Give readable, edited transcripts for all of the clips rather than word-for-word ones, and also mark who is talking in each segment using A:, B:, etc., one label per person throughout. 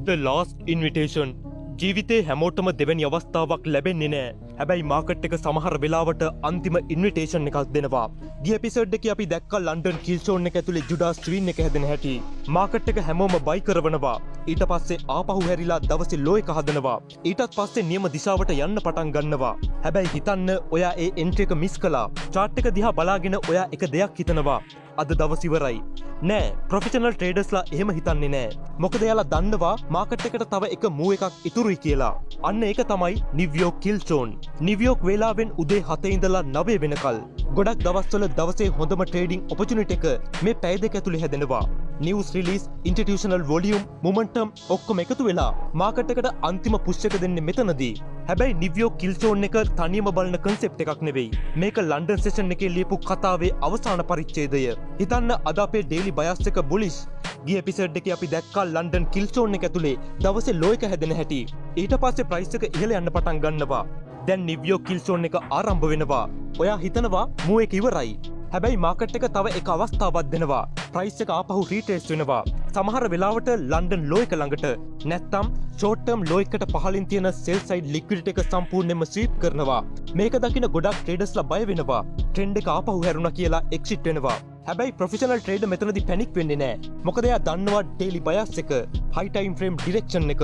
A: The last invitation. ජීවිතේ හැමෝටම දෙවැනි අවස්ථාවක් ලැබෙන්නේ නෑ. හැබැයි මාකට් එක සමහර වෙලාවට අන්තිම ඉන්විටේෂන් එකක් දෙනවා. ගිය එපිසෝඩ් එකේ අපි දැක්කා ලන්ඩන් කිල්ෂෝන් එක ඇතුලේ ජුඩාස් ට්වින් එක හැදෙන හැටි. මාකට් එක හැමෝම බයි කරවනවා. ඊට පස්සේ ආපහු හැරිලා දවසේ ලෝ එක හදනවා. ඊටත් පස්සේ නියම දිශාවට යන්න පටන් ගන්නවා. හැබැයි හිතන්න ඔයා ඒ එන්ට්‍රි එක මිස් කළා. චාර්ට් එක දිහා බලාගෙන ඔයා එක දෙයක් හිතනවා. අද දවස් ඉවරයි. නෑ, ප්‍රොෆෙෂනල් ට්‍රේඩර්ස්ලා එහෙම හිතන්නේ නෑ. මොකද එයාලා දන්නවා මාකට් එකට තව එක මූව් එකක් ඉතුරුයි කියලා. අන්න ඒක තමයි නිව්යෝක් කිල්ෂෝන්. නිව්යෝක් වේලාවෙන් උදේ 7 ඉඳලා 9 වෙනකල්. ගොඩක් දවස්වල දවසේ හොඳම ට්‍රේඩින් ඔපචුනිටි එක මේ පැය දෙක ඇතුලේ හැදෙනවා. නිවුස් රිලීස්, ඉන්ස්ටිටියුෂනල් වොලියුම්, මොමන්ටම් ඔක්කොම එකතු වෙලා මාකට් එකට අන්තිම පුෂ් එක දෙන්නේ මෙතනදී. හැබැයි නිව්යෝක් කිල්ෂෝන් එක තනියම බලන කන්සෙප්ට් එකක් නෙවෙයි. මේක ලන්ඩන් සෙෂන් එකේ ලියපු කතාවේ අවසාන පරිච්ඡේදය. හිතන්න අද අපේ ඩේලි බයස් එක බුලිෂ්. ගිය එපිසෝඩ් එකේ අපි දැක්කා ලන්ඩන් කිල්ෂෝන් එක ඇතුලේ දවසේ ලෝ එක හැදෙන හැටි. ඊට පස්සේ ප්‍රයිස් එක ඉහළ යන්න පටන් ගන්නවා. දැන් නිව්යෝක් කිල්ෂෝන් එක ආරම්භ වෙනවා. ඔයා හිතනවා මූව් එක ඉවරයි. හැබැයි මාකට් එක තව එක අවස්ථාවක් දෙනවා. ප්‍රයිස් එක ආපහු රීට්‍රේස් වෙනවා. සමහර වෙලාවට ලන්ඩන් ලෝ එක ළඟට නැත්තම් ෂෝට් ටර්ම් ලෝ එකට පහළින් තියෙන සෙල් සයිඩ් ලික්විඩිටි එක සම්පූර්ණයෙන්ම ස්වීප් කරනවා. මේක දකින ගොඩක් ට්‍රේඩර්ස්ලා බය වෙනවා. ට්‍රෙන්ඩ් එක ආපහු හැරුණා කියලා එක්සිට් වෙනවා. හැබැයි ප්‍රොෆෙෂනල් ට්‍රේඩර් මෙතනදී පැනික් වෙන්නේ නෑ. මොකද එයා දන්නවා ඩේලි බයස් එක, හයි ටයිම් ෆ්‍රේම් ඩිරෙක්ෂන් එක,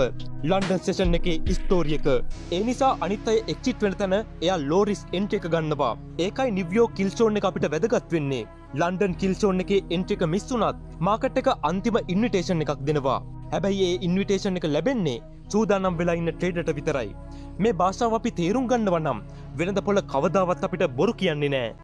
A: ලන්ඩන් සෙෂන් එකේ ස්ටෝරි එක. ඒ නිසා අනිත් අය එක්සිට් වෙන තැන එයා ලෝ රිස්ක් එන්ට්‍රි එක ගන්නවා. ඒකයි නිව්යෝක් කිල්ෂෝන් එක අපිට වැදගත් වෙන්නේ. ලන්ඩන් කිල්ෂෝන් එකේ එන්ට්‍රි එක මිස් වුණත් මාකට් එක අන්තිම ඉන්විටේෂන් එකක් දෙනවා. හැබැයි ඒ ඉන්විටේෂන් එක ලැබෙන්නේ සූදානම් වෙලා ඉන්න ට්‍රේඩර්ට විතරයි. මේ භාෂාව අපි තේරුම් ගන්නවා නම් වෙනද පොළ කවදාවත් අපිට බොරු කියන්නේ නෑ.